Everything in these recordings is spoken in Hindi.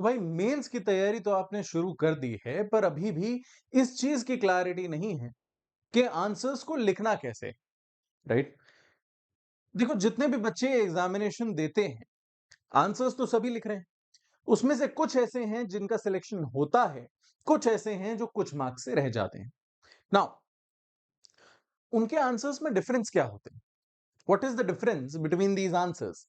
भाई मेंस की तैयारी तो आपने शुरू कर दी है, पर अभी भी इस चीज की क्लैरिटी नहीं है कि आंसर्स को लिखना कैसे, राइट? देखो, जितने भी बच्चे एग्जामिनेशन देते हैं, आंसर्स तो सभी लिख रहे हैं। उसमें से कुछ ऐसे हैं जिनका सिलेक्शन होता है, कुछ ऐसे हैं जो कुछ मार्क्स से रह जाते हैं। नाउ, उनके आंसर्स में डिफरेंस क्या होते हैं? What is the difference between these answers?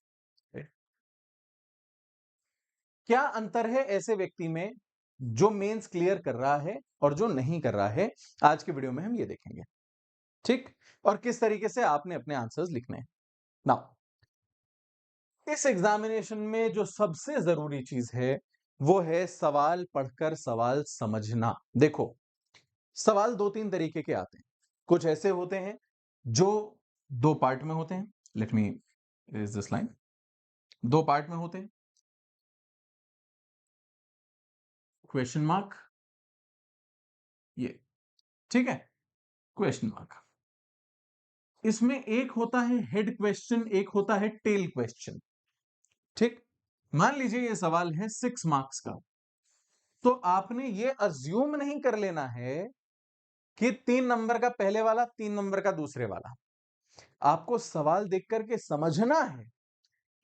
क्या अंतर है ऐसे व्यक्ति में जो मेंस क्लियर कर रहा है और जो नहीं कर रहा है? आज के वीडियो में हम ये देखेंगे, ठीक? और किस तरीके से आपने अपने आंसर्स लिखने हैं। नाउ, इस एग्जामिनेशन में जो सबसे जरूरी चीज है वो है सवाल पढ़कर सवाल समझना। देखो, सवाल दो तीन तरीके के आते हैं। कुछ ऐसे होते हैं जो दो पार्ट में होते हैं। Let me is this line. दो पार्ट में होते हैं, क्वेश्चन मार्क, ये, ठीक है, क्वेश्चन मार्क। इसमें एक होता है हेड क्वेश्चन, एक होता है टेल क्वेश्चन, ठीक? मान लीजिए ये सवाल है 6 मार्क्स का, तो आपने ये अज्यूम नहीं कर लेना है कि 3 नंबर का पहले वाला, 3 नंबर का दूसरे वाला। आपको सवाल देख करके समझना है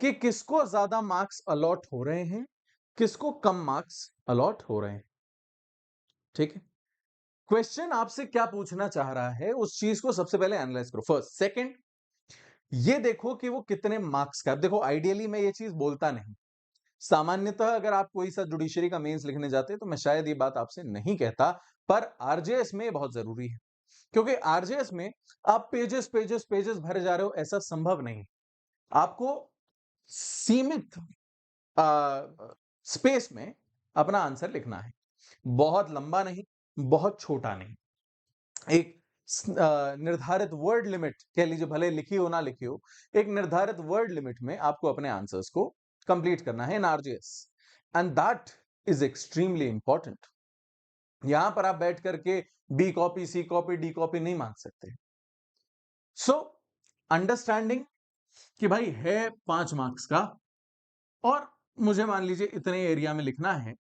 कि किसको ज्यादा मार्क्स अलॉट हो रहे हैं, किसको कम मार्क्स अलॉट हो रहे हैं, ठीक है? क्वेश्चन आपसे क्या पूछना चाह रहा है, उस चीज को सबसे पहले एनालाइज करो फर्स्ट। सेकंड, ये देखो कि वो कितने मार्क्स का है। देखो, आइडियली मैं ये चीज बोलता नहीं, सामान्यतः अगर आप कोई सा जुडिशरी का मेंस लिखने जाते हैं तो मैं शायद ये बात आपसे नहीं कहता, पर आरजेएस में बहुत जरूरी है, क्योंकि आरजेएस में आप पेजेस पेजेस पेजेस भरे जा रहे हो, ऐसा संभव नहीं। आपको सीमित स्पेस में अपना आंसर लिखना है, बहुत लंबा नहीं, बहुत छोटा नहीं। एक निर्धारित वर्ड लिमिट कह लीजिए, भले लिखी हो ना लिखी हो, एक निर्धारित वर्ड लिमिट में आपको अपने आंसर्स को कंप्लीट करना है in RJS, and that is extremely important. यहां पर आप बैठ करके B copy, C copy, D copy नहीं मांग सकते। सो अंडरस्टैंडिंग कि भाई है 5 मार्क्स का और मुझे मान लीजिए इतने एरिया में लिखना है,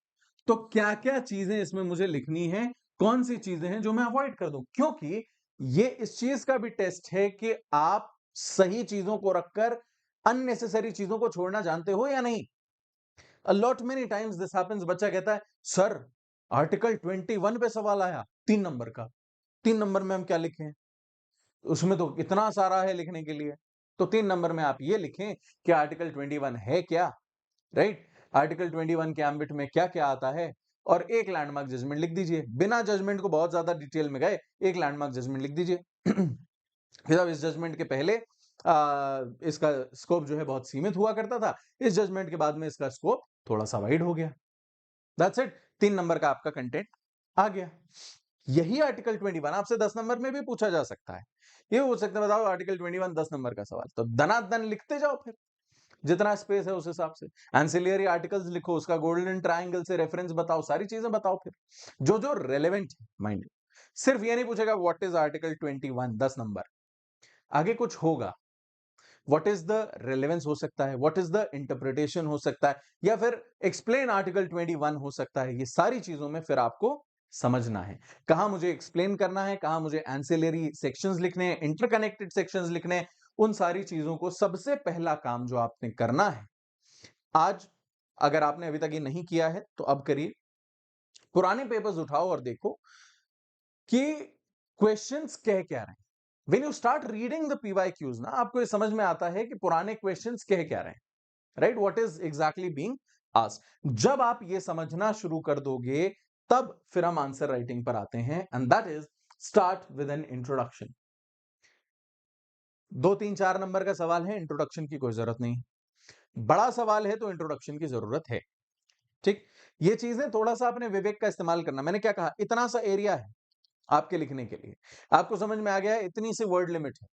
तो क्या क्या चीजें इसमें मुझे लिखनी है, कौन सी चीजें हैं जो मैं अवॉइड कर दूं, क्योंकि ये इस चीज का भी टेस्ट है कि आप सही चीजों को रखकर अननेसेसरी चीजों को छोड़ना जानते हो या नहीं। A lot many times this happens, बच्चा कहता है सर आर्टिकल 21 पे सवाल आया 3 नंबर का, 3 नंबर में हम क्या लिखें, उसमें तो इतना सारा है लिखने के लिए, तो 3 नंबर में आप ये लिखें कि आर्टिकल 21 है क्या, राइट? आर्टिकल 21 के एम्बिट में क्या क्या आता है, और एक लैंडमार्क जजमेंट लिख दीजिए। बिना जजमेंट को बहुत ज्यादा डिटेल में गए, एक लैंडमार्क जजमेंट लिख दीजिए। फिर अब इस जजमेंट के पहले इसका स्कोप जो है बहुत सीमित हुआ करता था, इस जजमेंट के बाद में इसका स्कोप थोड़ा सा वाइड हो गया। दैट्स इट, 3 नंबर का आपका कंटेंट आ गया। यही आर्टिकल 21 आपसे 10 नंबर में भी पूछा जा सकता है। ये हो सकता है, बताओ आर्टिकल 21 10 नंबर का सवाल, तो दनादन लिखते जाओ, फिर जितना स्पेस है उस हिसाब से एंसिलियरी आर्टिकल्स लिखो, उसका गोल्डन ट्रायंगल से रेफरेंस बताओ, सारी चीजें बताओ, फिर जो जो रेलेवेंट है माइंड। सिर्फ ये नहीं पूछेगा व्हाट इज आर्टिकल 21 10 नंबर, आगे कुछ होगा, व्हाट इज द रेलेवेंस हो सकता है, व्हाट इज द इंटरप्रिटेशन हो सकता है, या फिर एक्सप्लेन आर्टिकल 21 हो सकता है। ये सारी चीजों में फिर आपको समझना है कहां मुझे एक्सप्लेन करना है, कहां मुझे एंसिलरी सेक्शंस लिखने हैं, इंटरकनेक्टेड सेक्शंस लिखने हैं। उन सारी चीजों को सबसे पहला काम जो आपने करना है आज, अगर आपने अभी तक ये नहीं किया है तो अब करिए। पुराने पेपर्स उठाओ और देखो कि क्वेश्चंस कह क्या रहे हैं। When you start reading the PYQs ना, आपको ये समझ में आता है कि पुराने क्वेश्चंस कह क्या रहे हैं, right? What is exactly being asked. जब आप ये समझना शुरू कर दोगे, तब फिर हम आंसर राइटिंग पर आते हैं, and that is start with an introduction. 2 3 4 number का सवाल है, इंट्रोडक्शन की कोई जरूरत नहीं। बड़ा सवाल है तो इंट्रोडक्शन की जरूरत है, ठीक? ये चीजें थोड़ा सा अपने विवेक का इस्तेमाल करना। मैंने क्या कहा, इतना सा एरिया है आपके लिखने के लिए, आपको समझ में आ गया है, इतनी सी वर्ड लिमिट है,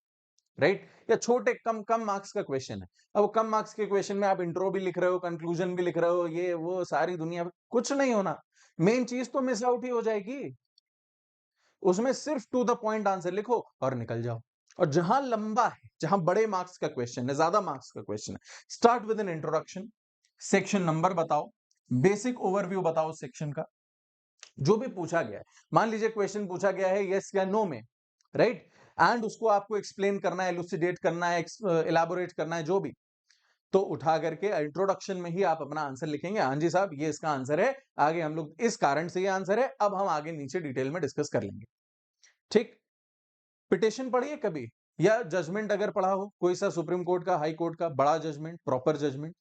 राइट? या छोटे कम कम मार्क्स का क्वेश्चन है। अब कम मार्क्स के क्वेश्चन में आप इंट्रो भी लिख रहे हो, कंक्लूजन भी लिख रहे हो, ये वो सारी दुनिया, कुछ नहीं होना। मेन चीज तो मिस आउट ही हो जाएगी। उसमें सिर्फ टू द पॉइंट आंसर लिखो और निकल जाओ। और जहां लंबा है, जहां बड़े मार्क्स का क्वेश्चन है, ज्यादा मार्क्स का क्वेश्चन है, start with an introduction, section number बताओ, बेसिक ओवरव्यू बताओ सेक्शन का, जो भी पूछा गया है। मान लीजिए क्वेश्चन पूछा गया है यस या नो में, राइट, एंड उसको आपको एक्सप्लेन करना है, एलुसिडेट करना है, एलाबोरेट करना है, जो भी, तो उठा करके इंट्रोडक्शन में ही आप अपना आंसर लिखेंगे, हाँ जी साहब ये इसका आंसर है, आगे हम लोग इस कारण से ये आंसर है, अब हम आगे नीचे डिटेल में डिस्कस कर लेंगे। ठीक, पिटिशन पढ़ी है कभी, या जजमेंट अगर पढ़ा हो कोई सा सुप्रीम कोर्ट का, हाई कोर्ट का, बड़ा जजमेंट, प्रॉपर जजमेंट,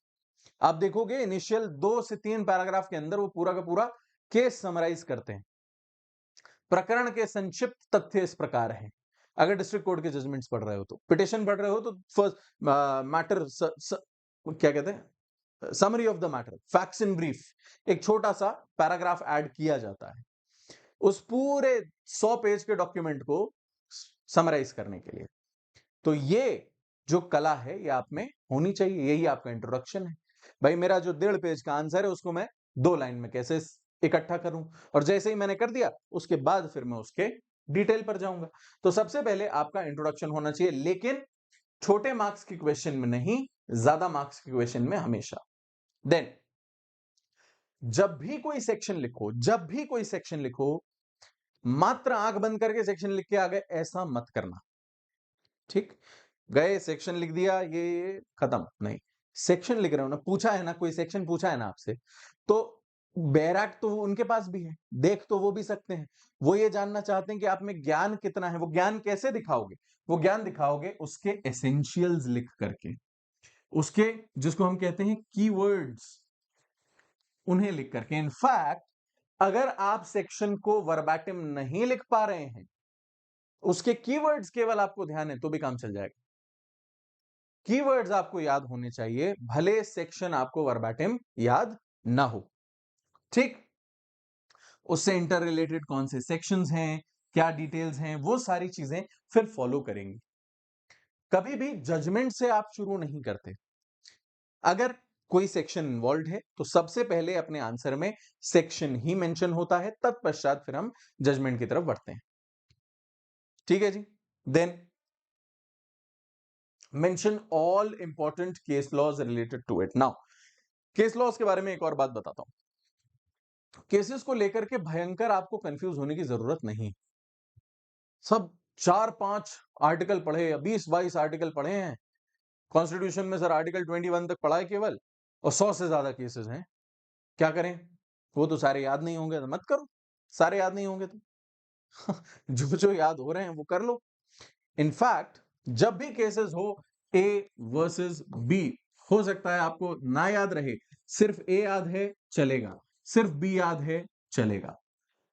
आप देखोगे इनिशियल 2 से 3 पैराग्राफ के अंदर वो पूरा का पूरा केस समराइज करते हैं। प्रकरण के संक्षिप्त तथ्य इस प्रकार हैं। अगर डिस्ट्रिक्ट कोर्ट के जजमेंट्स पढ़ रहे हो, तो पिटिशन पढ़ रहे हो, तो फर्स्ट मैटर क्या कहते हैं, summary of the matter, facts in brief, एक छोटा सा पैराग्राफ ऐड किया जाता है उस पूरे 100 पेज के डॉक्यूमेंट को समराइज करने के लिए। तो ये जो कला है ये आप में होनी चाहिए, यही आपका इंट्रोडक्शन है। भाई मेरा जो 1.5 पेज का आंसर है उसको मैं 2 लाइन में कैसे इकट्ठा करूं, और जैसे ही मैंने कर दिया उसके बाद फिर मैं उसके डिटेल पर जाऊंगा। तो सबसे पहले आपका इंट्रोडक्शन होना चाहिए, लेकिन छोटे मार्क्स की क्वेश्चन में नहीं, ज्यादा मार्क्स की क्वेश्चन में हमेशा। देन जब भी कोई सेक्शन लिखो, जब भी कोई सेक्शन लिखो, मात्र आंख बंद करके सेक्शन लिख के आ गए ऐसा मत करना। ठीक, गए सेक्शन लिख दिया, ये खत्म नहीं, सेक्शन लिख रहे हो ना, पूछा है ना, कोई सेक्शन पूछा है ना आपसे, तो बैराक तो उनके पास भी है, देख तो वो भी सकते हैं, वो ये जानना चाहते हैं कि आप में ज्ञान कितना है। वो ज्ञान कैसे दिखाओगे, वो ज्ञान दिखाओगे उसके एसेंशियल्स लिख करके, उसके जिसको हम कहते हैं कीवर्ड्स, उन्हें लिख करके। इनफैक्ट अगर आप सेक्शन को वर्बैटिम नहीं लिख पा रहे हैं, उसके कीवर्ड्स केवल आपको ध्यान है, तो भी काम चल जाएगा। कीवर्ड्स आपको याद होने चाहिए, भले सेक्शन आपको वर्बैटिम याद ना हो। ठीक, उससे इंटर रिलेटेड कौन से सेक्शंस हैं, क्या डिटेल्स हैं, वो सारी चीजें फिर फॉलो करेंगे। कभी भी जजमेंट से आप शुरू नहीं करते। अगर कोई सेक्शन इन्वॉल्व है तो सबसे पहले अपने आंसर में सेक्शन ही मेंशन होता है, तत्पश्चात फिर हम जजमेंट की तरफ बढ़ते हैं। ठीक है जी। Then mention all important case laws related to it. Now case laws के बारे में एक और बात बताता हूं। केसेस को लेकर के भयंकर आपको कंफ्यूज होने की जरूरत नहीं। सब 4-5 आर्टिकल पढ़े, 20-22 आर्टिकल पढ़े हैं कॉन्स्टिट्यूशन में, सर आर्टिकल 21 तक पढ़ा है केवल, और 100 से ज्यादा केसेस हैं, क्या करें? वो तो सारे याद नहीं होंगे, तो मत करो। सारे याद नहीं होंगे तो जो जो याद हो रहे हैं वो कर लो। इनफैक्ट जब भी केसेस हो ए वर्सेस बी, हो सकता है आपको ना याद रहे, सिर्फ ए याद है चलेगा, सिर्फ बी याद है चलेगा।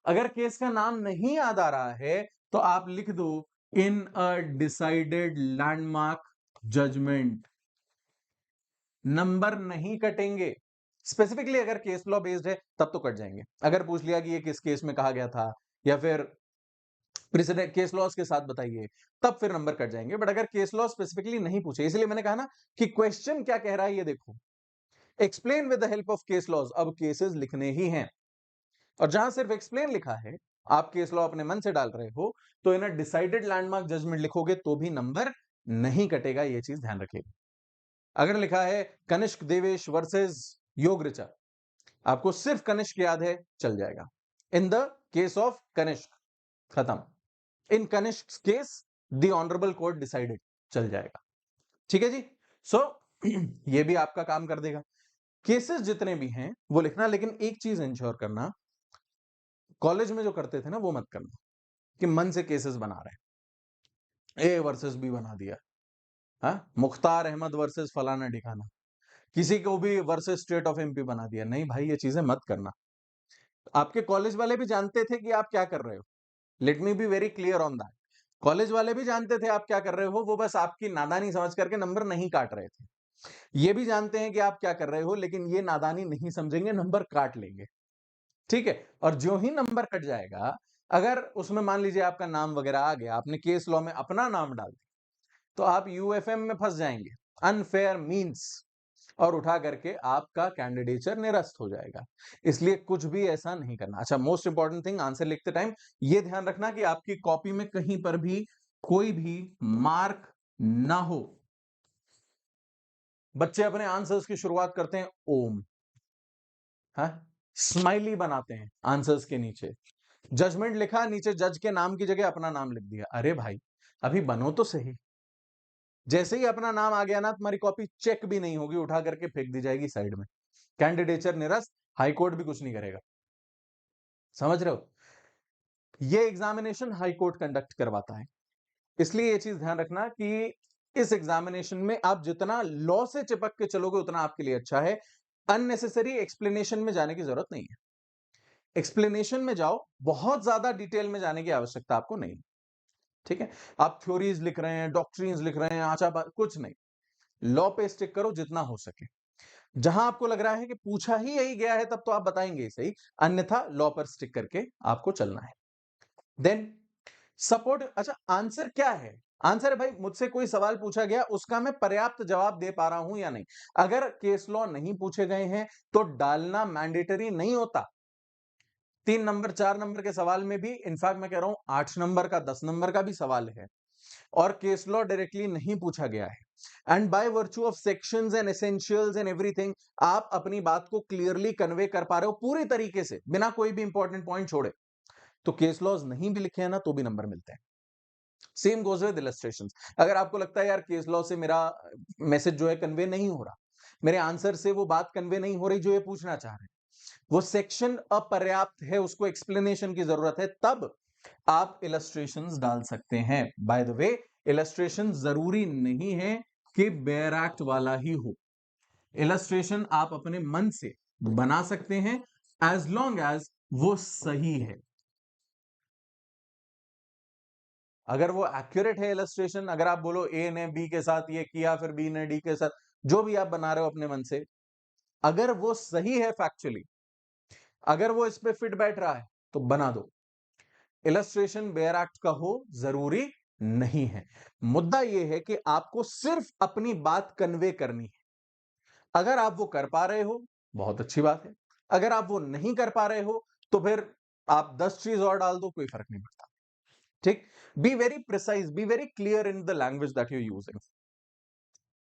अगर केस का नाम नहीं याद आ रहा है तो आप लिख दो इन अ डिसाइडेड लैंडमार्क जजमेंट, नंबर नहीं कटेंगे। स्पेसिफिकली अगर केस लॉ बेस्ड है तब तो कट जाएंगे। अगर पूछ लिया कि ये किस केस में कहा गया था, या फिर प्रेसिडेंट केस लॉस के साथ बताइए, तब फिर नंबर कट जाएंगे। बट अगर केस लॉ स्पेसिफिकली नहीं पूछे, इसलिए मैंने कहा ना कि क्वेश्चन क्या कह रहा है ये देखो, explain with the help of case laws. अब केसेस लिखने ही हैं, और जहां सिर्फ एक्सप्लेन लिखा है, आप केस लॉ अपने मन से डाल रहे हो, तो इन डिसाइडेड लैंडमार्क जजमेंट लिखोगे तो भी नंबर नहीं कटेगा, ये चीज ध्यान रखिएगा। अगर लिखा है कनिष्क देवेश वर्सेस योग ऋचा, आपको सिर्फ कनिष्क याद है चल जाएगा, in the case of Kanishka, खत्म, in Kanishka case the honourable court decided, चल जाएगा। ठीक है जी। सो ये भी आपका काम कर देगा। केसेस जितने भी हैं वो लिखना, लेकिन एक चीज इंश्योर करना, कॉलेज में जो करते थे ना वो मत करना कि मन से केसेस बना रहे हैं, ए वर्सेस बी बना दिया, हाँ, मुख्तार अहमद वर्सेस फलाना ठिकाना, किसी को भी वर्सेस स्टेट ऑफ एमपी बना दिया। नहीं भाई, ये चीजें मत करना। आपके कॉलेज वाले भी जानते थे कि आप क्या कर रहे हो, let me be very clear on that. College वाले भी जानते थे आप क्या कर रहे हो, वो बस आपकी नादानी समझ करके नंबर नहीं काट रहे थे। ये भी जानते हैं कि आप क्या कर रहे हो, लेकिन ये नादानी नहीं समझेंगे, नंबर काट लेंगे। ठीक है, और जो ही नंबर कट जाएगा, अगर उसमें मान लीजिए आपका नाम वगैरह आ गया, आपने केस लॉ में अपना नाम डाल दिया, तो आप यूएफएम में फंस जाएंगे, अनफेयर मींस, और उठा करके आपका कैंडिडेचर निरस्त हो जाएगा। इसलिए कुछ भी ऐसा नहीं करना। अच्छा, मोस्ट इंपॉर्टेंट थिंग, आंसर लिखते टाइम ये ध्यान रखना कि आपकी कॉपी में कहीं पर भी कोई भी मार्क ना हो। बच्चे अपने आंसर्स की शुरुआत करते हैं ओम, हाँ, स्माइली बनाते हैं आंसर्स के नीचे। जजमेंट लिखा, नीचे जज के नाम की जगह अपना नाम लिख दिया। अरे भाई, अभी बनो तो सही। जैसे ही अपना नाम आ गया ना, तुम्हारी कॉपी चेक भी नहीं होगी, उठा करके फेंक दी जाएगी साइड में। कैंडिडेचर निरस्त, हाईकोर्ट भी कुछ नहीं करेगा। समझ रहे हो? ये एग्जामिनेशन हाईकोर्ट कंडक्ट करवाता है। इसलिए ये चीज ध्यान रखना कि इस एग्जामिनेशन में आप जितना लॉ से चिपक के चलोगे उतना आपके लिए अच्छा है। अननेसेसरी एक्सप्लेनेशन में जाने की जरूरत नहीं है। एक्सप्लेनेशन में जाओ, बहुत ज्यादा डिटेल में जाने की आवश्यकता आपको नहीं। ठीक है? आप थ्योरीज लिख रहे हैं, डॉक्ट्रिन्स लिख रहे हैं, कुछ नहीं। लॉ पे स्टिक करो जितना हो सके। जहां आपको लग रहा है कि पूछा ही यही गया है, तब तो आप बताएंगे ही सही, अन्यथा लॉ पर स्टिक करके आपको चलना है। Then support. अच्छा, आंसर क्या है? आंसर है भाई, मुझसे कोई सवाल पूछा गया, उसका मैं पर्याप्त जवाब दे पा रहा हूं या नहीं। अगर केस लॉ नहीं पूछे गए हैं तो डालना मैंडेटरी नहीं होता। 3 नंबर 4 नंबर के सवाल में भी, इनफैक्ट मैं कह रहा हूं 8 नंबर का 10 नंबर का भी सवाल है और केस लॉ डायरेक्टली नहीं पूछा गया है, and by virtue of sections and essentials and everything आप अपनी बात को क्लियरली कन्वे कर पा रहे हो पूरी तरीके से, बिना कोई भी इंपॉर्टेंट पॉइंट छोड़े, तो केस लॉज नहीं भी लिखे हैं ना, तो भी नंबर मिलते हैं। Same goes with illustrations. अगर आपको लगता है यार केस लॉ से मेरा मैसेज जो है कन्वे नहीं हो रहा, मेरे आंसर से वो बात कन्वे नहीं हो रही जो ये पूछना चाह रहे हैं, वो सेक्शन अपर्याप्त है, उसको एक्सप्लेनेशन की जरूरत है, तब आप इलस्ट्रेशंस डाल सकते हैं। बाय द वे, इलस्ट्रेशन जरूरी नहीं है कि बेयर एक्ट वाला ही हो। इलस्ट्रेशन आप अपने मन से बना सकते हैं एज लॉन्ग एज वो सही है। अगर वो एक्यूरेट है इलस्ट्रेशन, अगर आप बोलो ए ने बी के साथ ये किया, फिर बी ने डी के साथ, जो भी आप बना रहे हो अपने मन से, अगर वो सही है फैक्चुअली, अगर वो इस पे फिट बैठ रहा है, तो बना दो। इलस्ट्रेशन बेयर एक्ट का हो जरूरी नहीं है। मुद्दा यह है कि आपको सिर्फ अपनी बात कन्वे करनी है। अगर आप वो कर पा रहे हो, बहुत अच्छी बात है। अगर आप वो नहीं कर पा रहे हो, तो फिर आप 10 चीज और डाल दो, कोई फर्क नहीं पड़ता। ठीक? Be very precise, be very clear in the language that you using.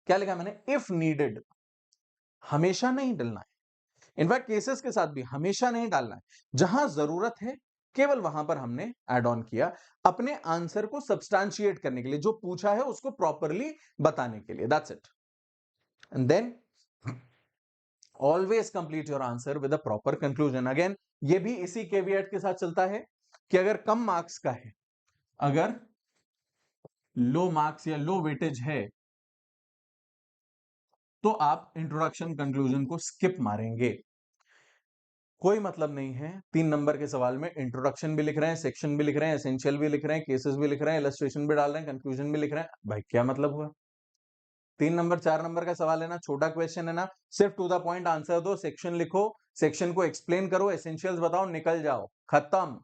क्या लिखा मैंने? इफ नीडेड, हमेशा नहीं डलना है। इनफैक्ट केसेस के साथ भी हमेशा नहीं डालना है। जहां जरूरत है, केवल वहां पर हमने एड ऑन किया, अपने आंसर को सब्सटैंशिएट करने के लिए, जो पूछा है उसको प्रॉपरली बताने के लिए। That's it. And then always complete your answer with a proper conclusion. Again, ये भी इसी केवियट के साथ चलता है कि अगर कम मार्क्स का है, अगर लो मार्क्स या लो वेटेज है, तो आप इंट्रोडक्शन कंक्लूजन को स्किप मारेंगे। कोई मतलब नहीं है 3 नंबर के सवाल में इंट्रोडक्शन भी लिख रहे हैं, सेक्शन भी लिख रहे हैं, एसेंशियल भी लिख रहे हैं, केसेस भी लिख रहे हैं, इलस्ट्रेशन भी डाल रहे हैं, कंक्लूजन भी लिख रहे हैं। भाई क्या मतलब हुआ? 3 नंबर 4 नंबर का सवाल है ना, छोटा क्वेश्चन है ना, सिर्फ टू द पॉइंट आंसर दो, सेक्शन लिखो, सेक्शन को एक्सप्लेन करो, एसेंशियल्स बताओ, निकल जाओ, खत्म।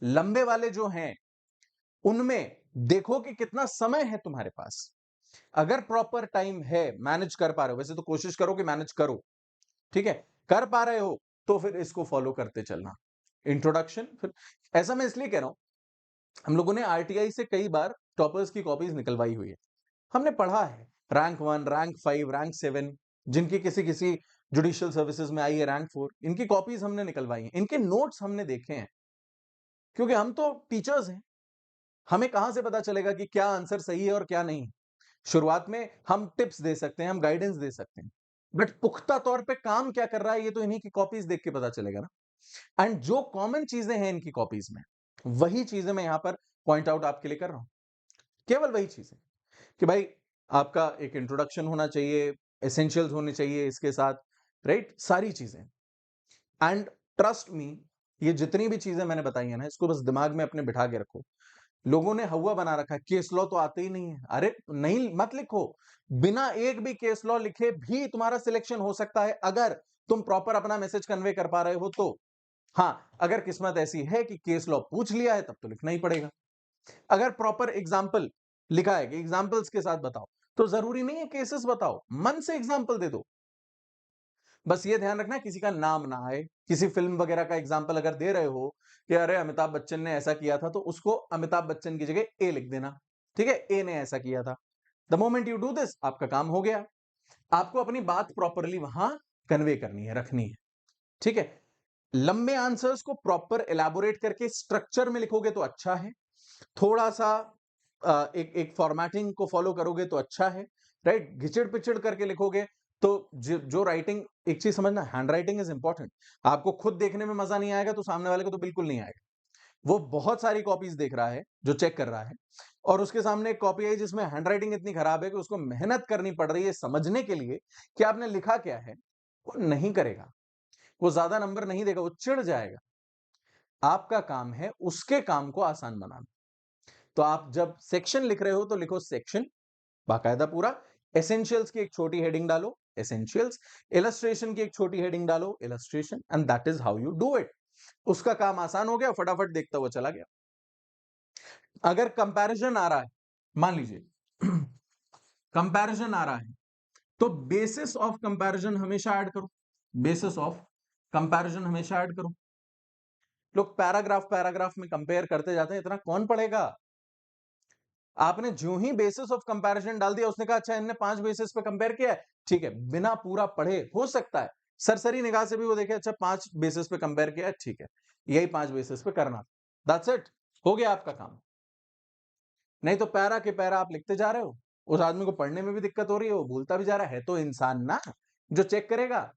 लंबे वाले जो हैं उनमें देखो कि कितना समय है तुम्हारे पास। अगर प्रॉपर टाइम है, मैनेज कर पा रहे हो, वैसे तो कोशिश करो कि मैनेज करो, ठीक है, कर पा रहे हो तो फिर इसको फॉलो करते चलना। इंट्रोडक्शन, फिर ऐसा मैं इसलिए कह रहा हूं, हम लोगों ने आरटीआई से कई बार टॉपर्स की कॉपीज निकलवाई हुई है। हमने पढ़ा है रैंक 1, रैंक 5, रैंक 7, जिनकी किसी किसी जुडिशियल सर्विसेज में आई है रैंक 4, इनकी कॉपीज हमने निकलवाई हैं, इनके नोट्स हमने देखे हैं, क्योंकि हम तो टीचर्स हैं। हमें कहां से पता चलेगा कि क्या आंसर सही है और क्या नहीं? शुरुआत में हम टिप्स दे सकते हैं, हम गाइडेंस दे सकते हैं, बट पुख्ता तौर पे काम क्या कर रहा है, ये तो इन्हीं की कॉपीज देख के पता चलेगा ना। एंड जो कॉमन चीजें हैं इनकी कॉपीज में, वही चीजें मैं यहां पर पॉइंट आउट आपके लिए कर रहा हूं। केवल वही चीजें कि भाई आपका एक इंट्रोडक्शन होना चाहिए, एसेंशियल्स होने चाहिए इसके साथ, राइट, सारी चीजें। एंड ट्रस्ट मी, ये जितनी भी चीजें मैंने बताई है ना, इसको बस दिमाग में अपने बिठा के रखो। लोगों ने हवा बना रखा है, केस लॉ तो आते ही नहीं है। अरे नहीं, मत लिखो। बिना एक भी केस लॉ लिखे भी तुम्हारा सिलेक्शन हो सकता है, अगर तुम प्रॉपर अपना मैसेज कन्वे कर पा रहे हो तो। हाँ, अगर किस्मत ऐसी है कि केस लॉ पूछ लिया है, तब तो लिखना ही पड़ेगा। अगर प्रॉपर एग्जाम्पल लिखा है कि एग्जाम्पल्स के साथ बताओ, तो जरूरी नहीं है केसेस बताओ, मन से एग्जाम्पल दे दो। बस ये ध्यान रखना किसी का नाम ना आए। किसी फिल्म वगैरह का एग्जाम्पल अगर दे रहे हो कि अरे अमिताभ बच्चन ने ऐसा किया था, तो उसको अमिताभ बच्चन की जगह ए लिख देना। ठीक है, ए ने ऐसा किया था। The moment you do this, आपका काम हो गया। आपको अपनी बात प्रॉपरली वहां कन्वे करनी है, रखनी है। ठीक है, लंबे आंसर्स को प्रॉपर एलैबोरेट करके स्ट्रक्चर में लिखोगे तो अच्छा है, थोड़ा सा एक फॉर्मेटिंग को फॉलो करोगे तो अच्छा है, राइट। घिचड़ पिचड़ करके लिखोगे तो जो राइटिंग, एक चीज समझना, हैंड राइटिंग इज इंपॉर्टेंट। आपको खुद देखने में मजा नहीं आएगा तो सामने वाले को तो बिल्कुल नहीं आएगा। वो बहुत सारी कॉपीज देख रहा है, जो चेक कर रहा है, और उसके सामने एक कॉपी आई जिसमें हैंडराइटिंग इतनी खराब है कि उसको मेहनत करनी पड़ रही है समझने के लिए कि आपने लिखा क्या है। वो नहीं करेगा, वो ज्यादा नंबर नहीं देगा, वो चिढ़ जाएगा। आपका काम है उसके काम को आसान बनाना। तो आप जब सेक्शन लिख रहे हो तो लिखो सेक्शन बाकायदा पूरा, एसेंशियल्स की एक छोटी हेडिंग डालो, एसेंशियल्स, इलस्ट्रेशन की एक छोटी हेडिंग डालो, illustration, and that is how you do it. उसका काम आसान हो गया, फटाफट देखता हुआ चला गया। अगर कंपैरिजन आ रहा है, मान लीजिए कंपैरिजन आ रहा है, तो बेसिस ऑफ कंपैरिजन हमेशा ऐड करो, बेसिस ऑफ कंपैरिजन हमेशा ऐड करो। लोग पैराग्राफ पैराग्राफ में कंपेयर करते जाते हैं, इतना कौन पढ़ेगा। आपने जो ही बेसिस ऑफ कंपैरिजन डाल दिया, उसने कहा अच्छा इनने 5 बेसिस पे कंपेयर किया है, ठीक है, बिना पूरा पढ़े हो सकता है सरसरी निगाह से भी वो देखे अच्छा 5 बेसिस पे कंपेयर किया है, ठीक है, यही 5 बेसिस पे करना, दैट्स इट, हो गया आपका काम। नहीं तो पैरा के पैरा आप लिखते जा रहे हो, उस आदमी को पढ़ने में भी दिक्कत हो रही है, वो भूलता भी जा रहा है तो इंसान ना, जो चेक करेगा।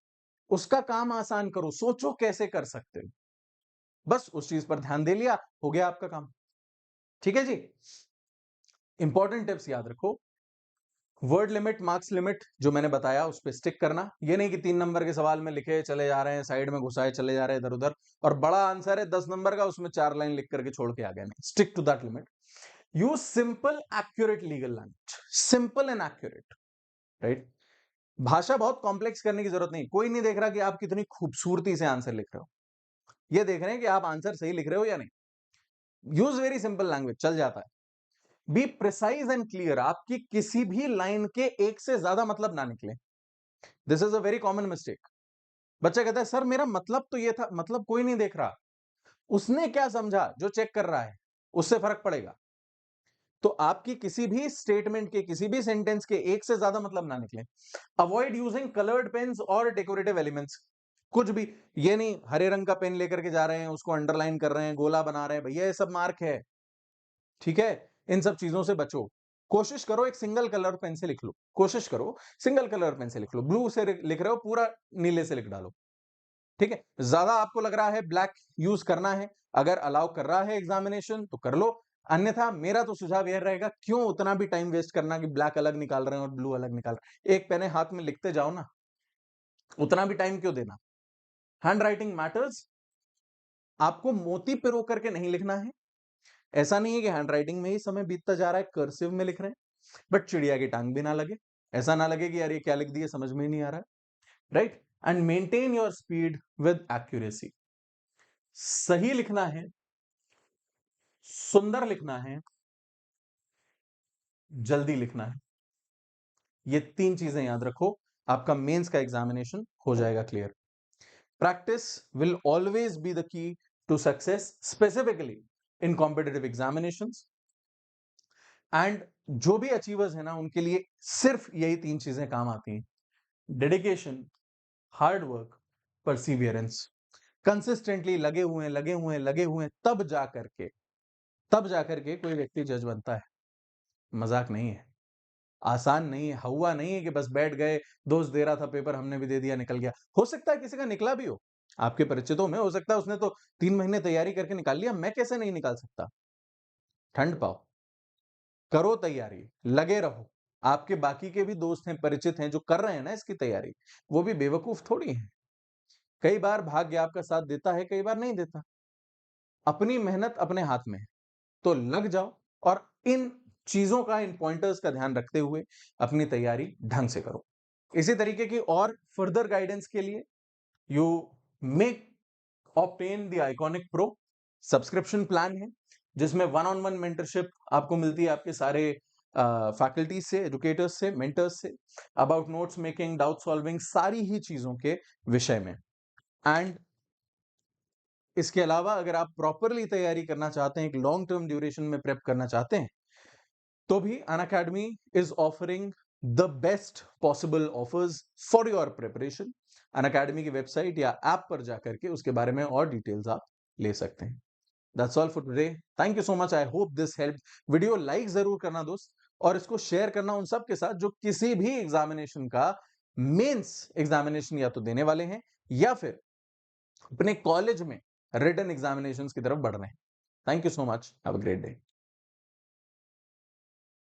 उसका काम आसान करो, सोचो कैसे कर सकते हो, बस उस चीज पर ध्यान दे लिया, हो गया आपका काम। ठीक है जी। इंपॉर्टेंट टिप्स याद रखो, वर्ड लिमिट, मार्क्स लिमिट जो मैंने बताया उस पर स्टिक करना। ये नहीं कि 3 नंबर के सवाल में लिखे चले जा रहे हैं, साइड में घुसाए चले जा रहे हैं इधर उधर, और बड़ा आंसर है 10 नंबर का, उसमें 4 लाइन लिख करके छोड़ के आ गए। नहीं, stick to that limit. Use simple accurate legal language, simple and accurate, right. भाषा बहुत कॉम्प्लेक्स करने की जरूरत नहीं, कोई नहीं देख रहा कि आप कितनी खूबसूरती से आंसर लिख रहे हो, ये देख रहे हैं कि आप आंसर सही लिख रहे हो या नहीं। यूज वेरी सिंपल लैंग्वेज, चल जाता है। बी प्रिसाइज एंड क्लियर, आपकी किसी भी लाइन के एक से ज्यादा मतलब ना निकले। This is a very common mistake. बच्चा कहता है सर मेरा मतलब तो ये था, मतलब कोई नहीं देख रहा, उसने क्या समझा जो चेक कर रहा है, उससे फर्क पड़ेगा। तो आपकी किसी भी स्टेटमेंट के, किसी भी सेंटेंस के एक से ज्यादा मतलब ना निकले। अवॉइड यूजिंग कलर्ड पेन्स और डेकोरेटिव एलिमेंट्स, कुछ भी, ये नहीं हरे रंग का पेन लेकर के जा रहे हैं, उसको अंडरलाइन कर रहे हैं, गोला बना रहे हैं, भैया ये सब मार्क है, ठीक है, इन सब चीजों से बचो। कोशिश करो एक सिंगल कलर पेन से लिख लो, कोशिश करो सिंगल कलर पेन से लिख लो, ब्लू से लिख रहे हो पूरा नीले से लिख डालो, ठीक है। ज्यादा आपको लग रहा है ब्लैक यूज करना है, अगर अलाउ कर रहा है एग्जामिनेशन तो कर लो, अन्यथा मेरा तो सुझाव यह रहेगा क्यों उतना भी टाइम वेस्ट करना कि ब्लैक अलग निकाल रहे हैं और ब्लू अलग निकाल रहे हैं, एक पेन हाथ में लिखते जाओ ना, उतना भी टाइम क्यों देना। हैंड राइटिंग मैटर्स, आपको मोती पिरो करके नहीं लिखना है। ऐसा नहीं है कि हैंड राइटिंग में ही समय बीतता जा रहा है, कर्सिव में लिख रहे हैं, बट चिड़िया की टांग भी ना लगे, ऐसा ना लगे कि यार ये क्या लिख दिया समझ में ही नहीं आ रहा है, right. And maintain your speed with accuracy, सही लिखना है, सुंदर लिखना है, जल्दी लिखना है, ये 3 चीजें याद रखो, आपका मेंस का एग्जामिनेशन हो जाएगा clear. Practice will always be the key to success, specifically in competitive examinations. And जो भी अचीवर्स है ना, उनके लिए सिर्फ यही 3 चीजें काम आती हैं, dedication, hard work, Perseverance. Consistently लगे हुए हैं, लगे हुए हैं, लगे हुए हैं, तब जाकर के कोई व्यक्ति जज बनता है। मजाक नहीं है, आसान नहीं है, हुआ नहीं है कि बस बैठ गए, दोस्त दे रहा था पेपर हमने भी दे दिया निकल गया। हो सकता है किसी का निकला भी हो, आपके परिचितों में हो सकता है उसने तो 3 महीने तैयारी करके निकाल लिया, मैं कैसे नहीं निकाल सकता। ठंड पाओ, करो तैयारी, लगे रहो। आपके बाकी के भी दोस्त हैं, परिचित हैं जो कर रहे हैं ना इसकी तैयारी, वो भी बेवकूफ थोड़ी हैं। कई बार भाग्य आपका साथ देता है, कई बार नहीं देता। अपनी मेहनत अपने हाथ में है, तो लग जाओ और इन चीजों का, इन पॉइंटर्स का ध्यान रखते हुए अपनी तैयारी ढंग से करो। इसी तरीके की और फर्दर गाइडेंस के लिए you make obtain the iconic pro subscription plan है, जिसमें 1-on-1 मेंटरशिप आपको मिलती है आपके सारे फैकल्टी से, एजुकेटर्स से, मेंटर्स से, about notes making, doubt solving, सारी ही चीजों के विषय में। एंड इसके अलावा अगर आप प्रॉपरली तैयारी करना चाहते हैं, एक लॉन्ग टर्म ड्यूरेशन में प्रेप करना चाहते हैं, तो भी Unacademy is offering the best possible offers for your preparation. Unacademy की वेबसाइट या ऐप पर जाकर के उसके बारे में और डिटेल्स आप ले सकते हैं। That's all for today. Thank you so much. I hope this help. Video like जरूर करना दोस्त, और इसको शेयर करना उन सब के साथ जो किसी भी एग्जामिनेशन का, मेंस एग्जामिनेशन या तो देने वाले हैं या फिर अपने कॉलेज में रिटन एग्जामिनेशंस की तरफ बढ़ रहे हैं। Thank you so much. Have a great day.